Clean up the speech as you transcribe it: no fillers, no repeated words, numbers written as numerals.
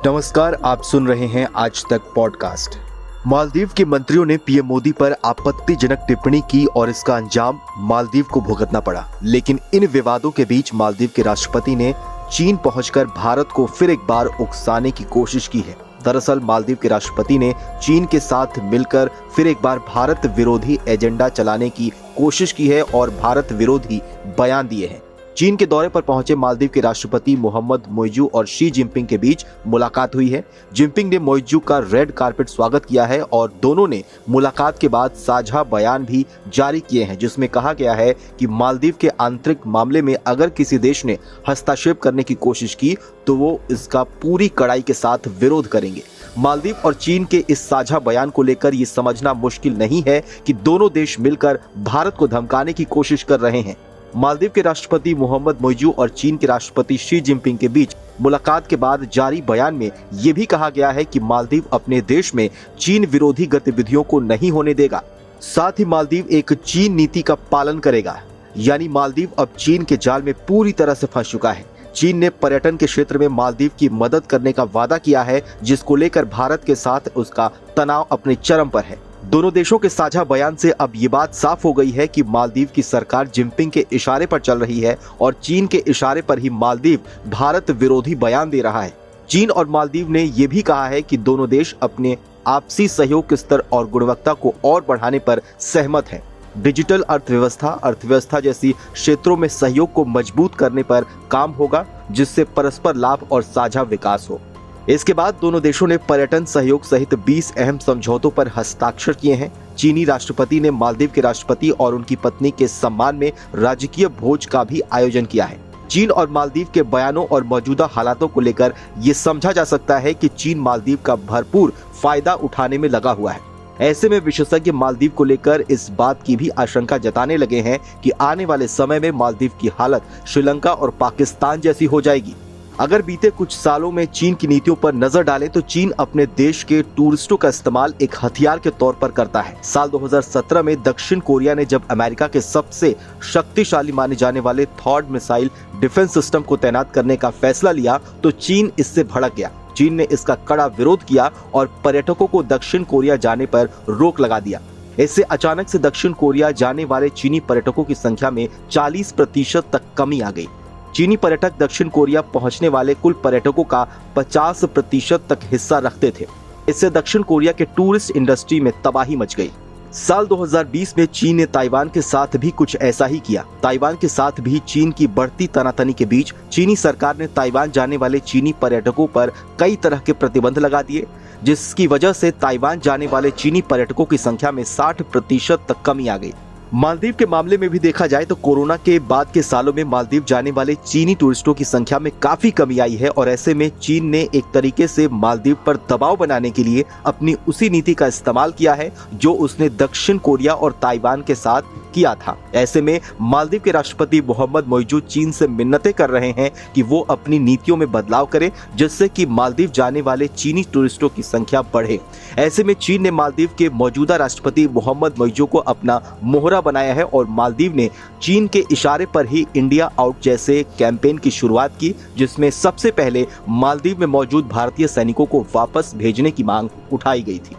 नमस्कार, आप सुन रहे हैं आज तक पॉडकास्ट। मालदीव के मंत्रियों ने पीएम मोदी पर आपत्तिजनक टिप्पणी की और इसका अंजाम मालदीव को भुगतना पड़ा। लेकिन इन विवादों के बीच मालदीव के राष्ट्रपति ने चीन पहुंचकर भारत को फिर एक बार उकसाने की कोशिश की है। दरअसल मालदीव के राष्ट्रपति ने चीन के साथ मिलकर फिर एक बार भारत विरोधी एजेंडा चलाने की कोशिश की है और भारत विरोधी बयान दिए हैं। चीन के दौरे पर पहुंचे मालदीव के राष्ट्रपति मोहम्मद मोइजू और शी जिनपिंग के बीच मुलाकात हुई है। जिनपिंग ने मोइजू का रेड कारपेट स्वागत किया है और दोनों ने मुलाकात के बाद साझा बयान भी जारी किए हैं, जिसमें कहा गया है कि मालदीव के आंतरिक मामले में अगर किसी देश ने हस्तक्षेप करने की कोशिश की तो वो इसका पूरी कड़ाई के साथ विरोध करेंगे। मालदीव और चीन के इस साझा बयान को लेकर ये समझना मुश्किल नहीं है कि दोनों देश मिलकर भारत को धमकाने की कोशिश कर रहे हैं। मालदीव के राष्ट्रपति मोहम्मद मोइजू और चीन के राष्ट्रपति शी जिनपिंग के बीच मुलाकात के बाद जारी बयान में यह भी कहा गया है कि मालदीव अपने देश में चीन विरोधी गतिविधियों को नहीं होने देगा। साथ ही मालदीव एक चीन नीति का पालन करेगा, यानी मालदीव अब चीन के जाल में पूरी तरह से फंस चुका है। चीन ने पर्यटन के क्षेत्र में मालदीव की मदद करने का वादा किया है, जिसको लेकर भारत के साथ उसका तनाव अपने चरम पर है। दोनों देशों के साझा बयान से अब ये बात साफ हो गई है कि मालदीव की सरकार जिनपिंग के इशारे पर चल रही है और चीन के इशारे पर ही मालदीव भारत विरोधी बयान दे रहा है। चीन और मालदीव ने यह भी कहा है कि दोनों देश अपने आपसी सहयोग के स्तर और गुणवत्ता को और बढ़ाने पर सहमत हैं। डिजिटल अर्थव्यवस्था जैसी क्षेत्रों में सहयोग को मजबूत करने पर काम होगा, जिससे परस्पर लाभ और साझा विकास हो। इसके बाद दोनों देशों ने पर्यटन सहयोग सहित 20 अहम समझौतों पर हस्ताक्षर किए हैं। चीनी राष्ट्रपति ने मालदीव के राष्ट्रपति और उनकी पत्नी के सम्मान में राजकीय भोज का भी आयोजन किया है। चीन और मालदीव के बयानों और मौजूदा हालातों को लेकर ये समझा जा सकता है कि चीन मालदीव का भरपूर फायदा उठाने में लगा हुआ है। ऐसे में विशेषज्ञ मालदीव को लेकर इस बात की भी आशंका जताने लगे हैं कि आने वाले समय में मालदीव की हालत श्रीलंका और पाकिस्तान जैसी हो जाएगी। अगर बीते कुछ सालों में चीन की नीतियों पर नजर डालें तो चीन अपने देश के टूरिस्टों का इस्तेमाल एक हथियार के तौर पर करता है। साल 2017 में दक्षिण कोरिया ने जब अमेरिका के सबसे शक्तिशाली माने जाने वाले थॉड मिसाइल डिफेंस सिस्टम को तैनात करने का फैसला लिया तो चीन इससे भड़क गया। चीन ने इसका कड़ा विरोध किया और पर्यटकों को दक्षिण कोरिया जाने पर रोक लगा दिया। इससे अचानक से दक्षिण कोरिया जाने वाले चीनी पर्यटकों की संख्या में 40% तक कमी आ गई। चीनी पर्यटक दक्षिण कोरिया पहुंचने वाले कुल पर्यटकों का 50% तक हिस्सा रखते थे। इससे दक्षिण कोरिया के टूरिस्ट इंडस्ट्री में तबाही मच गई। साल 2020 में चीन ने ताइवान के साथ भी कुछ ऐसा ही किया। ताइवान के साथ भी चीन की बढ़ती तनातनी के बीच चीनी सरकार ने ताइवान जाने वाले चीनी पर्यटकों पर कई तरह के प्रतिबंध लगा दिए, जिसकी वजह से ताइवान जाने वाले चीनी पर्यटकों की संख्या में 60% तक कमी आ गई। मालदीव के मामले में भी देखा जाए तो कोरोना के बाद के सालों में मालदीव जाने वाले चीनी टूरिस्टों की संख्या में काफी कमी आई है और ऐसे में चीन ने एक तरीके से मालदीव पर दबाव बनाने के लिए अपनी उसी नीति का इस्तेमाल किया है जो उसने दक्षिण कोरिया और ताइवान के साथ किया था। ऐसे में मालदीव के राष्ट्रपति मोहम्मद मोइजू चीन से मिन्नतें कर रहे हैं कि वो अपनी नीतियों में बदलाव करे, जिससे कि मालदीव जाने वाले चीनी टूरिस्टों की संख्या बढ़े। ऐसे में चीन ने मालदीव के मौजूदा राष्ट्रपति मोहम्मद मोइजू को अपना मोहरा बनाया है और मालदीव ने चीन के इशारे पर ही इंडिया आउट जैसे कैंपेन की शुरुआत की, जिसमें सबसे पहले मालदीव में मौजूद भारतीय सैनिकों को वापस भेजने की मांग उठाई गई थी।